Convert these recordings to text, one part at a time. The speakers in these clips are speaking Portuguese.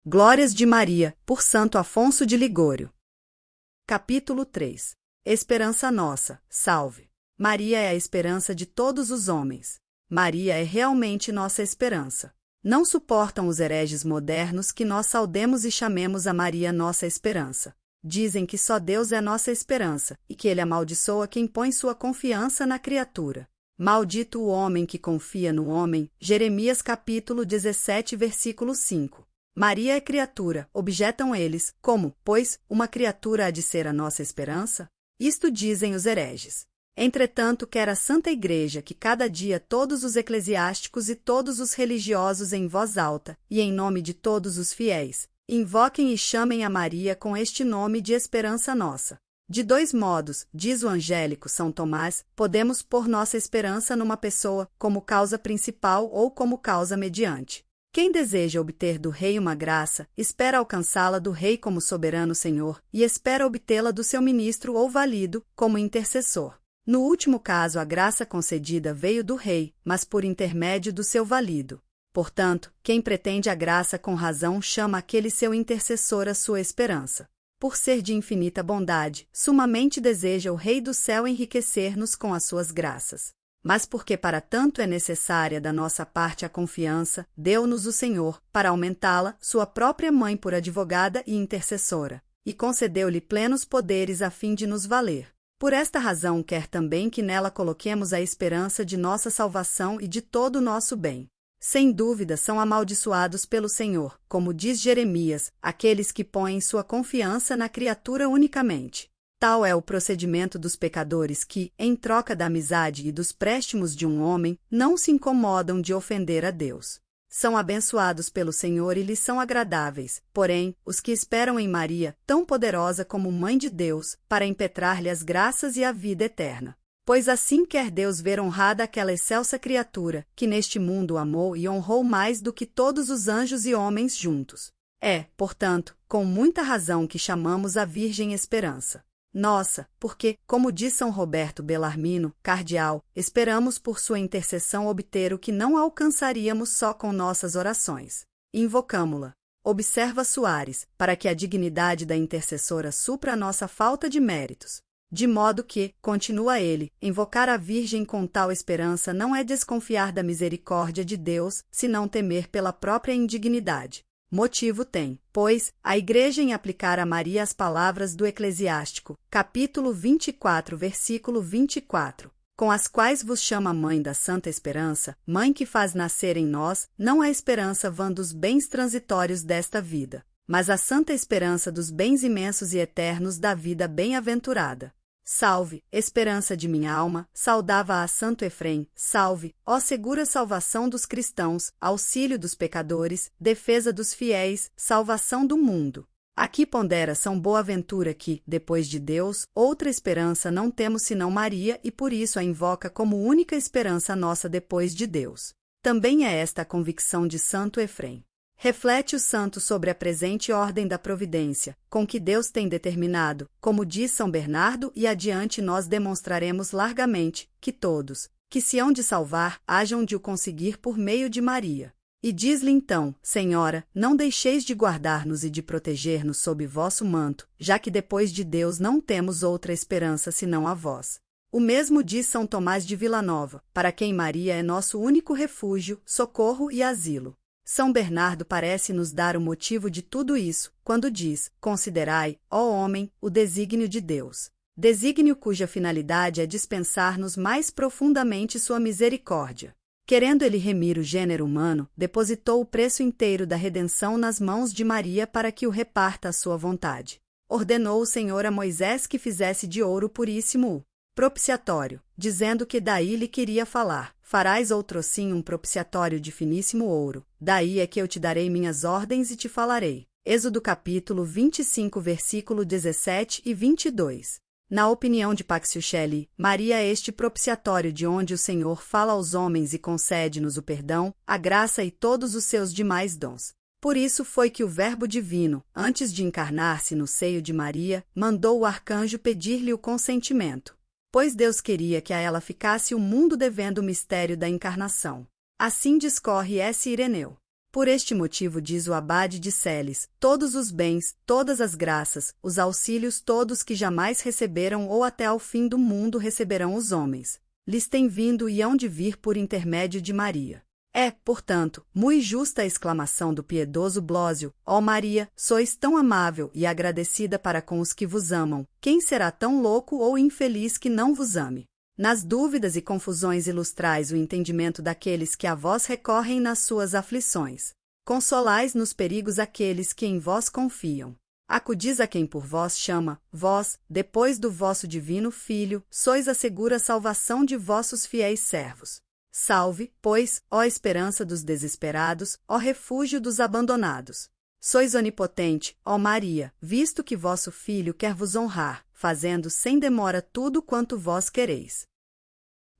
Glórias de Maria, por Santo Afonso de Ligório. Capítulo 3. Esperança nossa, salve. Maria é a esperança de todos os homens. Maria é realmente nossa esperança. Não suportam os hereges modernos que nós saudemos e chamemos a Maria nossa esperança. Dizem que só Deus é nossa esperança, e que ele amaldiçoa quem põe sua confiança na criatura. Maldito o homem que confia no homem. Jeremias capítulo 17, versículo 5. Maria é criatura, objetam eles, como, pois, uma criatura há de ser a nossa esperança? Isto dizem os hereges. Entretanto, quer a Santa Igreja que cada dia todos os eclesiásticos e todos os religiosos em voz alta, e em nome de todos os fiéis, invoquem e chamem a Maria com este nome de esperança nossa. De dois modos, diz o angélico São Tomás, podemos pôr nossa esperança numa pessoa, como causa principal ou como causa mediante. Quem deseja obter do rei uma graça, espera alcançá-la do rei como soberano senhor, e espera obtê-la do seu ministro ou valido, como intercessor. No último caso, a graça concedida veio do rei, mas por intermédio do seu valido. Portanto, quem pretende a graça com razão chama aquele seu intercessor a sua esperança. Por ser de infinita bondade, sumamente deseja o Rei do céu enriquecer-nos com as suas graças. Mas porque para tanto é necessária da nossa parte a confiança, deu-nos o Senhor, para aumentá-la, sua própria mãe por advogada e intercessora, e concedeu-lhe plenos poderes a fim de nos valer. Por esta razão quer também que nela coloquemos a esperança de nossa salvação e de todo o nosso bem. Sem dúvida são amaldiçoados pelo Senhor, como diz Jeremias, aqueles que põem sua confiança na criatura unicamente. Tal é o procedimento dos pecadores que, em troca da amizade e dos préstimos de um homem, não se incomodam de ofender a Deus. São abençoados pelo Senhor e lhes são agradáveis, porém, os que esperam em Maria, tão poderosa como Mãe de Deus, para impetrar-lhe as graças e a vida eterna. Pois assim quer Deus ver honrada aquela excelsa criatura, que neste mundo amou e honrou mais do que todos os anjos e homens juntos. É, portanto, com muita razão que chamamos a Virgem Esperança. Nossa, porque, como diz São Roberto Bellarmino, cardeal, esperamos por sua intercessão obter o que não alcançaríamos só com nossas orações. Invocamo-la. Observa Soares, para que a dignidade da intercessora supra a nossa falta de méritos. De modo que, continua ele, invocar a Virgem com tal esperança não é desconfiar da misericórdia de Deus, senão temer pela própria indignidade. Motivo tem, pois, a Igreja em aplicar a Maria as palavras do Eclesiástico, capítulo 24, versículo 24, com as quais vos chama Mãe da Santa Esperança, Mãe que faz nascer em nós, não a esperança vã dos bens transitórios desta vida, mas a santa esperança dos bens imensos e eternos da vida bem-aventurada. Salve, esperança de minha alma, saudava a Santo Efrem, salve, ó segura salvação dos cristãos, auxílio dos pecadores, defesa dos fiéis, salvação do mundo. Aqui pondera São Boaventura que, depois de Deus, outra esperança não temos senão Maria e por isso a invoca como única esperança nossa depois de Deus. Também é esta a convicção de Santo Efrem. Reflete o santo sobre a presente ordem da providência, com que Deus tem determinado, como diz São Bernardo, e adiante nós demonstraremos largamente, que todos, que se hão de salvar, hajam de o conseguir por meio de Maria. E diz-lhe então, Senhora, não deixeis de guardar-nos e de proteger-nos sob vosso manto, já que depois de Deus não temos outra esperança senão a vós. O mesmo diz São Tomás de Vilanova, para quem Maria é nosso único refúgio, socorro e asilo. São Bernardo parece nos dar o motivo de tudo isso, quando diz, considerai, ó homem, o desígnio de Deus. Desígnio cuja finalidade é dispensar-nos mais profundamente sua misericórdia. Querendo ele remir o gênero humano, depositou o preço inteiro da redenção nas mãos de Maria para que o reparta à sua vontade. Ordenou o Senhor a Moisés que fizesse de ouro puríssimo o propiciatório, dizendo que daí lhe queria falar. Farás outrossim um propiciatório de finíssimo ouro, daí é que eu te darei minhas ordens e te falarei. Êxodo capítulo 25, versículo 17 e 22. Na opinião de Paciuchelli, Maria é este propiciatório de onde o Senhor fala aos homens e concede-nos o perdão, a graça e todos os seus demais dons. Por isso foi que o Verbo Divino, antes de encarnar-se no seio de Maria, mandou o arcanjo pedir-lhe o consentimento. Pois Deus queria que a ela ficasse o mundo devendo o mistério da encarnação. Assim discorre S. Ireneu. Por este motivo diz o abade de Celes, todos os bens, todas as graças, os auxílios todos que jamais receberam ou até ao fim do mundo receberão os homens, lhes têm vindo e hão de vir por intermédio de Maria. É, portanto, mui justa a exclamação do piedoso Blósio: ó Maria, sois tão amável e agradecida para com os que vos amam, quem será tão louco ou infeliz que não vos ame? Nas dúvidas e confusões ilustrais o entendimento daqueles que a vós recorrem nas suas aflições. Consolais nos perigos aqueles que em vós confiam. Acudis a quem por vós chama, vós, depois do vosso divino Filho, sois a segura salvação de vossos fiéis servos. Salve, pois, ó esperança dos desesperados, ó refúgio dos abandonados. Sois onipotente, ó Maria, visto que vosso Filho quer vos honrar, fazendo sem demora tudo quanto vós quereis.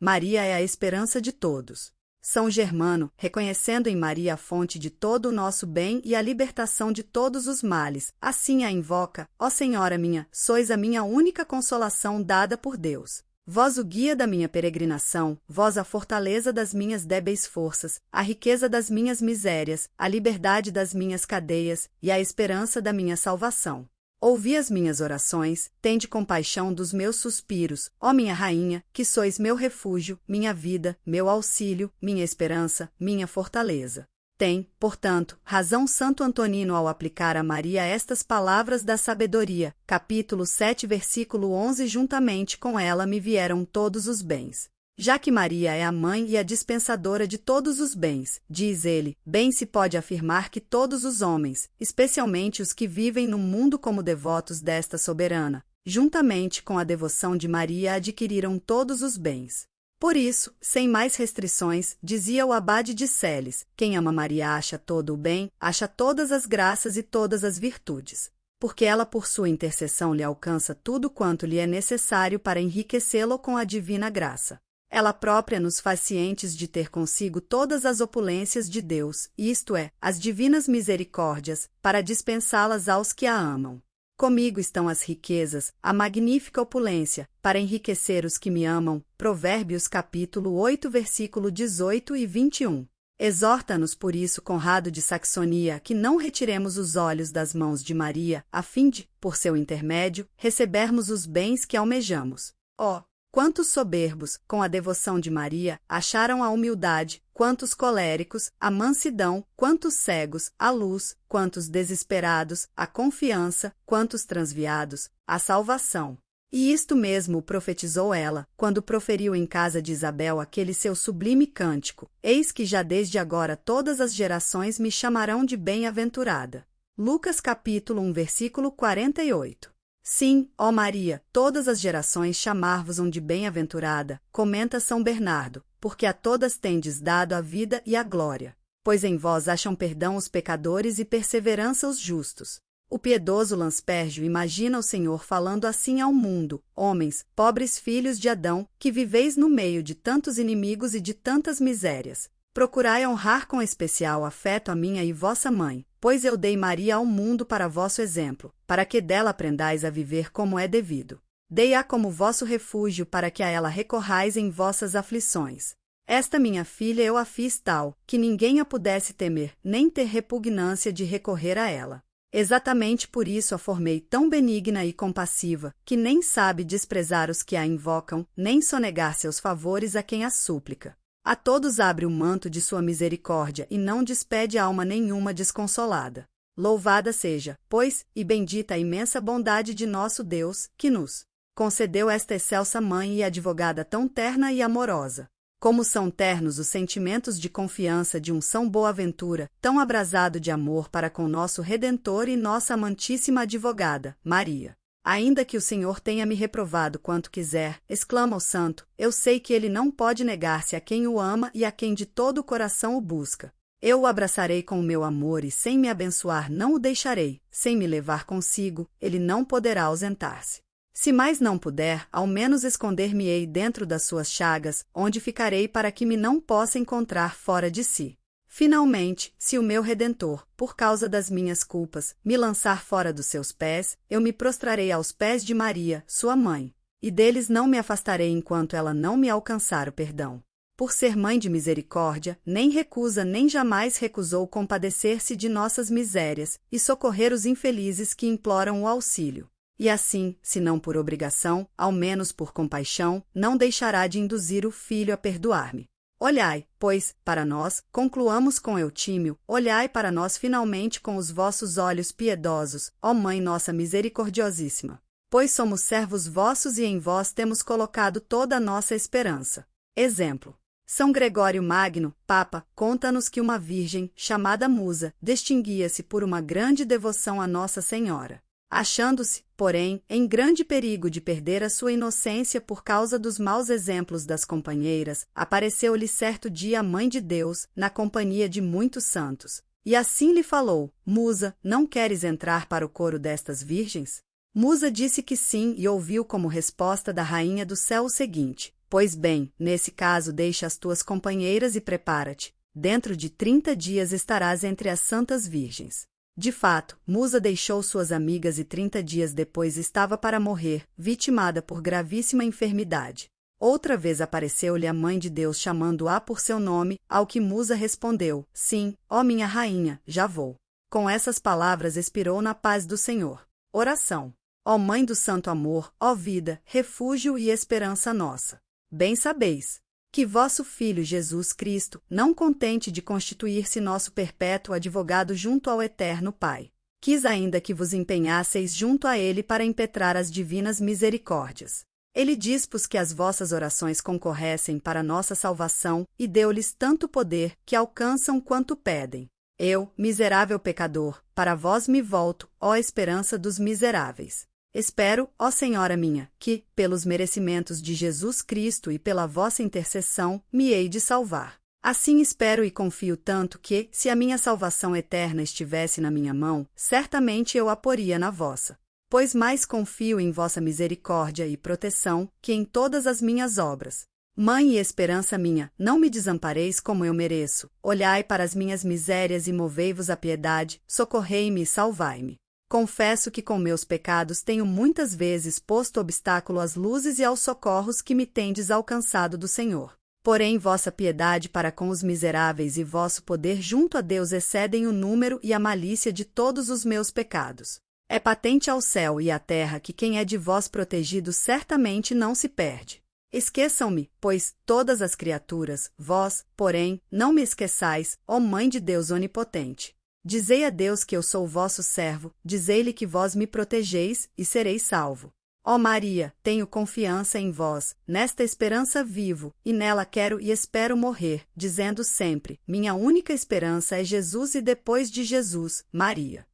Maria é a esperança de todos. São Germano, reconhecendo em Maria a fonte de todo o nosso bem e a libertação de todos os males, assim a invoca: ó Senhora minha, sois a minha única consolação dada por Deus. Vós o guia da minha peregrinação, vós a fortaleza das minhas débeis forças, a riqueza das minhas misérias, a liberdade das minhas cadeias e a esperança da minha salvação. Ouvi as minhas orações, tende compaixão dos meus suspiros, ó minha rainha, que sois meu refúgio, minha vida, meu auxílio, minha esperança, minha fortaleza. Tem, portanto, razão Santo Antonino ao aplicar a Maria estas palavras da sabedoria, capítulo 7, versículo 11: juntamente com ela me vieram todos os bens. Já que Maria é a mãe e a dispensadora de todos os bens, diz ele, bem se pode afirmar que todos os homens, especialmente os que vivem no mundo como devotos desta soberana, juntamente com a devoção de Maria adquiriram todos os bens. Por isso, sem mais restrições, dizia o abade de Celes, quem ama Maria acha todo o bem, acha todas as graças e todas as virtudes, porque ela por sua intercessão lhe alcança tudo quanto lhe é necessário para enriquecê-lo com a divina graça. Ela própria nos faz cientes de ter consigo todas as opulências de Deus, isto é, as divinas misericórdias, para dispensá-las aos que a amam. Comigo estão as riquezas, a magnífica opulência, para enriquecer os que me amam. Provérbios capítulo 8, versículo 18 e 21. Exorta-nos por isso Conrado de Saxonia que não retiremos os olhos das mãos de Maria, a fim de, por seu intermédio, recebermos os bens que almejamos. Ó, quantos soberbos, com a devoção de Maria, acharam a humildade, quantos coléricos, a mansidão, quantos cegos, a luz, quantos desesperados, a confiança, quantos transviados, a salvação. E isto mesmo profetizou ela, quando proferiu em casa de Isabel aquele seu sublime cântico: eis que já desde agora todas as gerações me chamarão de bem-aventurada. Lucas capítulo 1, versículo 48. Sim, ó Maria, todas as gerações chamar-vos-ão de bem-aventurada, comenta São Bernardo, porque a todas tendes dado a vida e a glória. Pois em vós acham perdão os pecadores e perseverança os justos. O piedoso Lanspérgio imagina o Senhor falando assim ao mundo: homens, pobres filhos de Adão, que viveis no meio de tantos inimigos e de tantas misérias. Procurai honrar com especial afeto a minha e vossa mãe, pois eu dei Maria ao mundo para vosso exemplo, para que dela aprendais a viver como é devido. Dei-a como vosso refúgio para que a ela recorrais em vossas aflições. Esta minha filha eu a fiz tal, que ninguém a pudesse temer, nem ter repugnância de recorrer a ela. Exatamente por isso a formei tão benigna e compassiva, que nem sabe desprezar os que a invocam, nem sonegar seus favores a quem a súplica. A todos abre o manto de sua misericórdia e não despede alma nenhuma desconsolada. Louvada seja, pois, e bendita a imensa bondade de nosso Deus, que nos concedeu esta excelsa mãe e advogada tão terna e amorosa. Como são ternos os sentimentos de confiança de um São Boaventura, tão abrasado de amor para com nosso Redentor e nossa amantíssima advogada, Maria. Ainda que o Senhor tenha me reprovado quanto quiser, exclama o santo, eu sei que ele não pode negar-se a quem o ama e a quem de todo o coração o busca. Eu o abraçarei com o meu amor e sem me abençoar não o deixarei, sem me levar consigo, ele não poderá ausentar-se. Se mais não puder, ao menos esconder-me-ei dentro das suas chagas, onde ficarei para que me não possa encontrar fora de si. Finalmente, se o meu Redentor, por causa das minhas culpas, me lançar fora dos seus pés, eu me prostrarei aos pés de Maria, sua mãe, e deles não me afastarei enquanto ela não me alcançar o perdão. por ser mãe de misericórdia, nem recusa nem jamais recusou compadecer-se de nossas misérias e socorrer os infelizes que imploram o auxílio. E assim, se não por obrigação, ao menos por compaixão, não deixará de induzir o filho a perdoar-me. Olhai, pois, para nós, concluamos com Eutímio, olhai para nós finalmente com os vossos olhos piedosos, ó Mãe nossa misericordiosíssima. Pois somos servos vossos e em vós temos colocado toda a nossa esperança. Exemplo. São Gregório Magno, Papa, conta-nos que uma virgem, chamada Musa, distinguia-se por uma grande devoção a Nossa Senhora. Achando-se, porém, em grande perigo de perder a sua inocência por causa dos maus exemplos das companheiras, apareceu-lhe certo dia a Mãe de Deus, na companhia de muitos santos. E assim lhe falou: Musa, não queres entrar para o coro destas virgens? Musa disse que sim e ouviu como resposta da Rainha do Céu o seguinte: Pois bem, nesse caso deixa as tuas companheiras e prepara-te. Dentro de 30 dias estarás entre as santas virgens. De fato, Musa deixou suas amigas e 30 dias depois estava para morrer, vitimada por gravíssima enfermidade. Outra vez apareceu-lhe a Mãe de Deus chamando-a por seu nome, ao que Musa respondeu: Sim, ó minha rainha, já vou. Com essas palavras expirou na paz do Senhor. Oração. Ó Mãe do Santo Amor, ó vida, refúgio e esperança nossa. Bem sabeis que vosso Filho Jesus Cristo, não contente de constituir-se nosso perpétuo advogado junto ao Eterno Pai, quis ainda que vos empenhasseis junto a Ele para impetrar as divinas misericórdias. Ele dispôs que as vossas orações concorressem para nossa salvação e deu-lhes tanto poder que alcançam quanto pedem. Eu, miserável pecador, para vós me volto, ó esperança dos miseráveis. Espero, ó Senhora minha, que, pelos merecimentos de Jesus Cristo e pela vossa intercessão, me hei de salvar. Assim espero e confio tanto que, se a minha salvação eterna estivesse na minha mão, certamente eu a poria na vossa. Pois mais confio em vossa misericórdia e proteção que em todas as minhas obras. Mãe e esperança minha, não me desampareis como eu mereço. Olhai para as minhas misérias e movei-vos a piedade, socorrei-me e salvai-me. Confesso que com meus pecados tenho muitas vezes posto obstáculo às luzes e aos socorros que me tendes alcançado do Senhor. Porém, vossa piedade para com os miseráveis e vosso poder junto a Deus excedem o número e a malícia de todos os meus pecados. É patente ao céu e à terra que quem é de vós protegido certamente não se perde. Esqueçam-me, pois, todas as criaturas, vós, porém, não me esqueçais, ó Mãe de Deus onipotente. Dizei a Deus que eu sou vosso servo, dizei-lhe que vós me protegeis, e serei salvo. Ó Maria, tenho confiança em vós, nesta esperança vivo, e nela quero e espero morrer, dizendo sempre, minha única esperança é Jesus e depois de Jesus, Maria.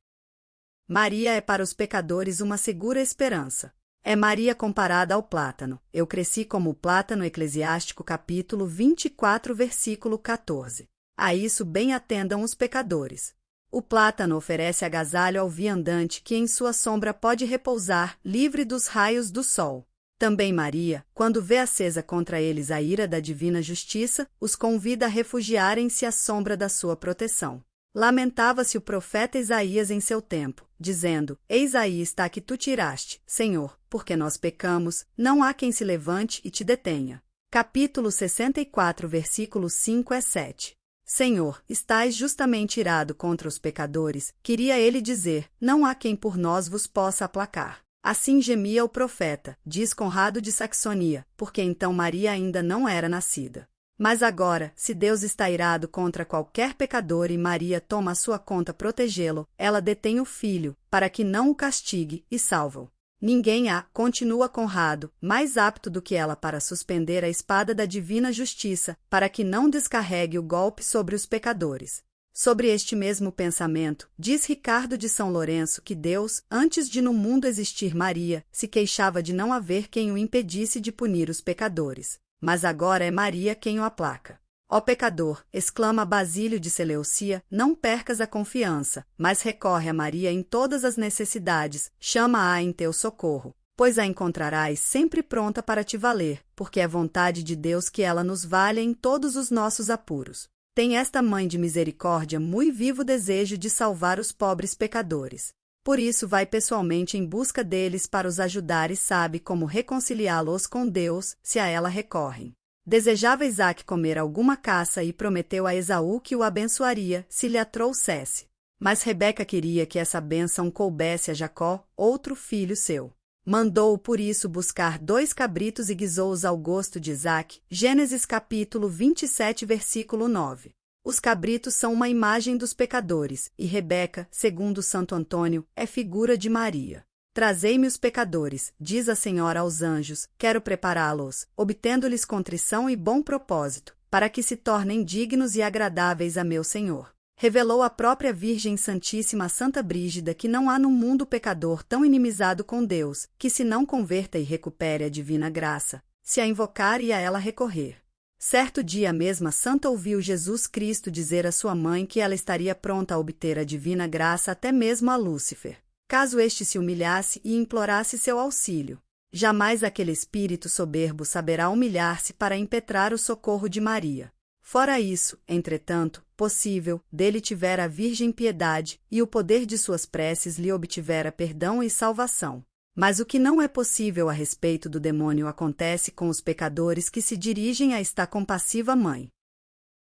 Maria é para os pecadores uma segura esperança. É Maria comparada ao plátano. Eu cresci como o plátano. Eclesiástico capítulo 24, versículo 14. A isso bem atendam os pecadores. O plátano oferece agasalho ao viandante que em sua sombra pode repousar, livre dos raios do sol. Também Maria, quando vê acesa contra eles a ira da divina justiça, os convida a refugiarem-se à sombra da sua proteção. Lamentava-se o profeta Isaías em seu tempo, dizendo: Eis aí está que tu tiraste, Senhor, porque nós pecamos, não há quem se levante e te detenha. Capítulo 64, versículos 5 a 7. Senhor, estais justamente irado contra os pecadores, queria ele dizer, não há quem por nós vos possa aplacar. Assim gemia o profeta, diz Conrado de Saxonia, porque então Maria ainda não era nascida. Mas agora, se Deus está irado contra qualquer pecador e Maria toma a sua conta protegê-lo, ela detém o filho, para que não o castigue, e salva-o. Ninguém há, continua Conrado, mais apto do que ela para suspender a espada da divina justiça, para que não descarregue o golpe sobre os pecadores. Sobre este mesmo pensamento, diz Ricardo de São Lourenço que Deus, antes de no mundo existir Maria, se queixava de não haver quem o impedisse de punir os pecadores. Mas agora é Maria quem o aplaca. Ó pecador, exclama Basílio de Seleucia, não percas a confiança, mas recorre a Maria em todas as necessidades, chama-a em teu socorro, pois a encontrarás sempre pronta para te valer, porque é vontade de Deus que ela nos valha em todos os nossos apuros. Tem esta Mãe de misericórdia muito vivo desejo de salvar os pobres pecadores. Por isso vai pessoalmente em busca deles para os ajudar e sabe como reconciliá-los com Deus, se a ela recorrem. Desejava Isaque comer alguma caça e prometeu a Esaú que o abençoaria se lhe a trouxesse. Mas Rebeca queria que essa bênção coubesse a Jacó, outro filho seu. Mandou-o por isso buscar 2 cabritos e guisou-os ao gosto de Isaque. Gênesis capítulo 27, versículo 9. Os cabritos são uma imagem dos pecadores, e Rebeca, segundo Santo Antônio, é figura de Maria. Trazei-me os pecadores, diz a Senhora aos anjos, quero prepará-los, obtendo-lhes contrição e bom propósito, para que se tornem dignos e agradáveis a meu Senhor. Revelou a própria Virgem Santíssima a Santa Brígida que não há no mundo pecador tão inimizado com Deus, que se não converta e recupere a divina graça, se a invocar e a ela recorrer. Certo dia a mesma santa ouviu Jesus Cristo dizer à sua mãe que ela estaria pronta a obter a divina graça até mesmo a Lúcifer, caso este se humilhasse e implorasse seu auxílio. Jamais aquele espírito soberbo saberá humilhar-se para impetrar o socorro de Maria. Fora isso, entretanto, possível, dele tivera a Virgem piedade, e o poder de suas preces lhe obtivera perdão e salvação. Mas o que não é possível a respeito do demônio acontece com os pecadores que se dirigem a esta compassiva mãe.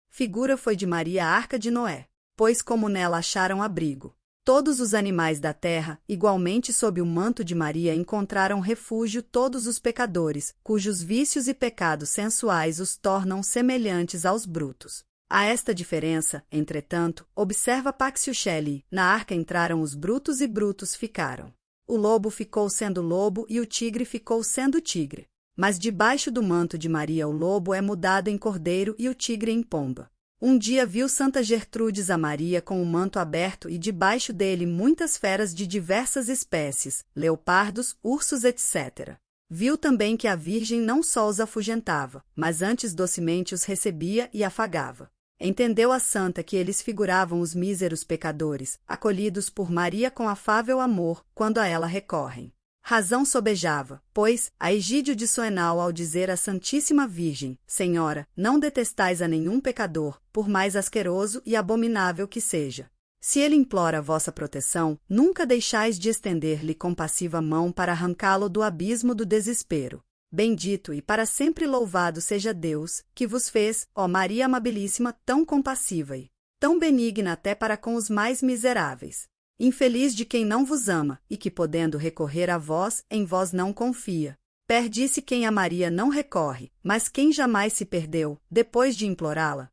Figura foi de Maria a arca de Noé, pois como nela acharam abrigo. Todos os animais da terra, igualmente sob o manto de Maria encontraram refúgio todos os pecadores, cujos vícios e pecados sensuais os tornam semelhantes aos brutos. A esta diferença, entretanto, observa Paxiuchelli, na arca entraram os brutos e brutos ficaram. O lobo ficou sendo lobo e o tigre ficou sendo tigre. Mas debaixo do manto de Maria o lobo é mudado em cordeiro e o tigre em pomba. Um dia viu Santa Gertrudes a Maria com o manto aberto e debaixo dele muitas feras de diversas espécies, leopardos, ursos, etc. Viu também que a Virgem não só os afugentava, mas antes docemente os recebia e afagava. Entendeu a santa que eles figuravam os míseros pecadores, acolhidos por Maria com afável amor, quando a ela recorrem. Razão sobejava, pois, a Egídio de Soenal ao dizer à Santíssima Virgem, Senhora, não detestais a nenhum pecador, por mais asqueroso e abominável que seja. Se ele implora a vossa proteção, nunca deixais de estender-lhe compassiva mão para arrancá-lo do abismo do desespero. Bendito e para sempre louvado seja Deus, que vos fez, ó Maria amabilíssima, tão compassiva e tão benigna até para com os mais miseráveis. Infeliz de quem não vos ama, e que podendo recorrer a vós, em vós não confia. Perde-se quem a Maria não recorre, mas quem jamais se perdeu, depois de implorá-la.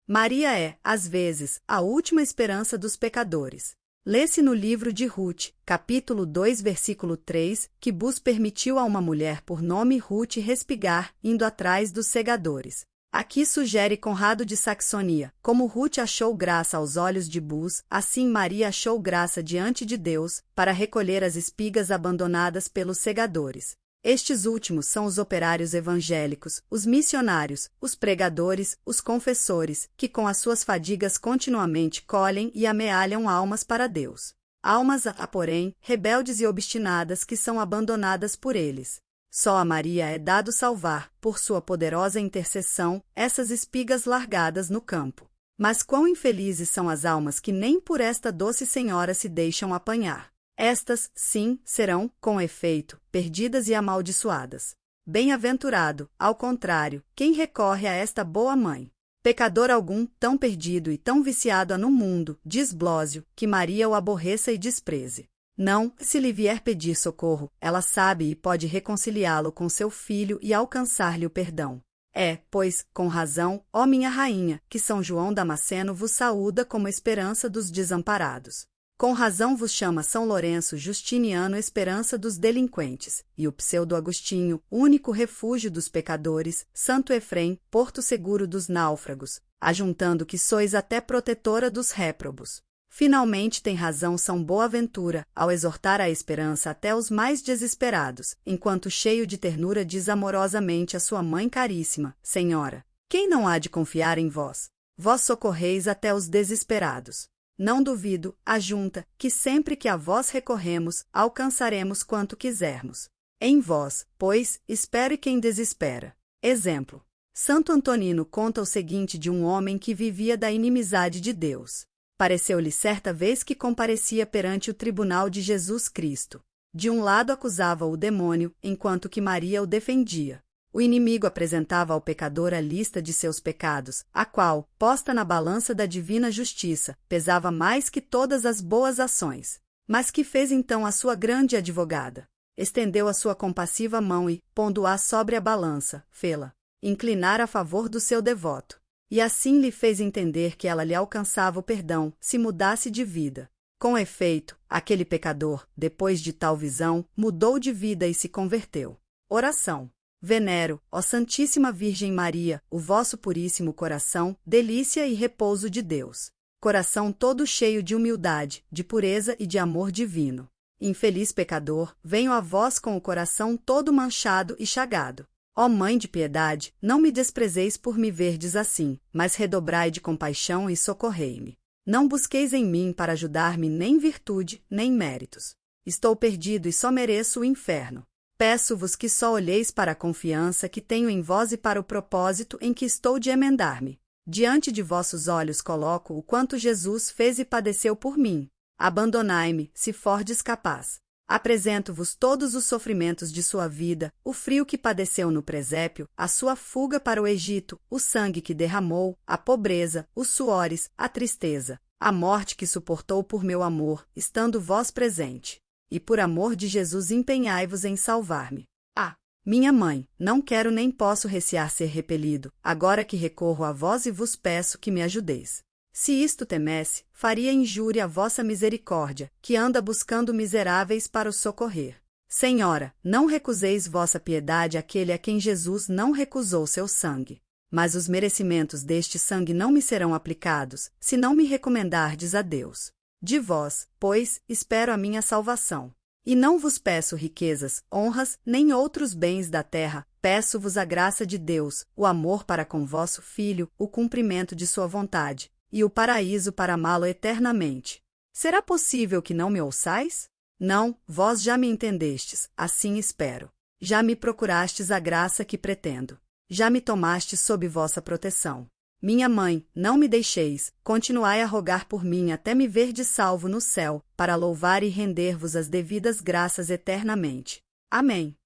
Maria é, às vezes, a última esperança dos pecadores. Lê-se no livro de Ruth, capítulo 2, versículo 3, que Bus permitiu a uma mulher por nome Ruth respigar, indo atrás dos segadores. Aqui sugere Conrado de Saxonia, como Ruth achou graça aos olhos de Bus, assim Maria achou graça diante de Deus, para recolher as espigas abandonadas pelos segadores. Estes últimos são os operários evangélicos, os missionários, os pregadores, os confessores, que com as suas fadigas continuamente colhem e amealham almas para Deus. Almas, porém, rebeldes e obstinadas que são abandonadas por eles. Só a Maria é dado salvar, por sua poderosa intercessão, essas espigas largadas no campo. Mas quão infelizes são as almas que nem por esta doce Senhora se deixam apanhar. Estas, sim, serão, com efeito, perdidas e amaldiçoadas. Bem-aventurado, ao contrário, quem recorre a esta boa mãe. Pecador algum, tão perdido e tão viciado há no mundo, diz Blósio, que Maria o aborreça e despreze. Não, se lhe vier pedir socorro, ela sabe e pode reconciliá-lo com seu filho e alcançar-lhe o perdão. É, pois, com razão, ó minha rainha, que São João Damasceno vos saúda como esperança dos desamparados. Com razão vos chama São Lourenço Justiniano esperança dos delinquentes, e o pseudo-Agostinho, único refúgio dos pecadores, Santo Efrem, porto seguro dos náufragos, ajuntando que sois até protetora dos réprobos. Finalmente tem razão São Boaventura, ao exortar a esperança até os mais desesperados, enquanto cheio de ternura diz amorosamente à sua mãe caríssima, Senhora, quem não há de confiar em vós? Vós socorreis até os desesperados. Não duvido, ajunta, que sempre que a vós recorremos, alcançaremos quanto quisermos. Em vós, pois, espere quem desespera. Exemplo. Santo Antonino conta o seguinte de um homem que vivia da inimizade de Deus. Pareceu-lhe certa vez que comparecia perante o tribunal de Jesus Cristo. De um lado acusava o demônio, enquanto que Maria o defendia. O inimigo apresentava ao pecador a lista de seus pecados, a qual, posta na balança da divina justiça, pesava mais que todas as boas ações. Mas que fez então a sua grande advogada? Estendeu a sua compassiva mão e, pondo-a sobre a balança, fê-la inclinar a favor do seu devoto. E assim lhe fez entender que ela lhe alcançava o perdão, se mudasse de vida. Com efeito, aquele pecador, depois de tal visão, mudou de vida e se converteu. Oração. Venero, ó Santíssima Virgem Maria, o vosso puríssimo coração, delícia e repouso de Deus. Coração todo cheio de humildade, de pureza e de amor divino. Infeliz pecador, venho a vós com o coração todo manchado e chagado. Ó Mãe de piedade, não me desprezeis por me verdes assim, mas redobrai de compaixão e socorrei-me. Não busqueis em mim para ajudar-me nem virtude, nem méritos. Estou perdido e só mereço o inferno. Peço-vos que só olheis para a confiança que tenho em vós e para o propósito em que estou de emendar-me. Diante de vossos olhos coloco o quanto Jesus fez e padeceu por mim. Abandonai-me, se fordes capaz. Apresento-vos todos os sofrimentos de sua vida, o frio que padeceu no presépio, a sua fuga para o Egito, o sangue que derramou, a pobreza, os suores, a tristeza, a morte que suportou por meu amor, estando vós presente. E por amor de Jesus empenhai-vos em salvar-me. Ah, minha mãe, não quero nem posso recear ser repelido, agora que recorro a vós e vos peço que me ajudeis. Se isto temesse, faria injúria à vossa misericórdia, que anda buscando miseráveis para os socorrer. Senhora, não recuseis vossa piedade àquele a quem Jesus não recusou seu sangue. Mas os merecimentos deste sangue não me serão aplicados, se não me recomendardes a Deus. De vós, pois, espero a minha salvação. E não vos peço riquezas, honras, nem outros bens da terra, peço-vos a graça de Deus, o amor para com vosso Filho, o cumprimento de sua vontade, e o paraíso para amá-lo eternamente. Será possível que não me ouçais? Não, vós já me entendestes, assim espero. Já me procurastes a graça que pretendo. Já me tomastes sob vossa proteção. Minha mãe, não me deixeis, continuai a rogar por mim até me verdes salvo no céu, para louvar e render-vos as devidas graças eternamente. Amém.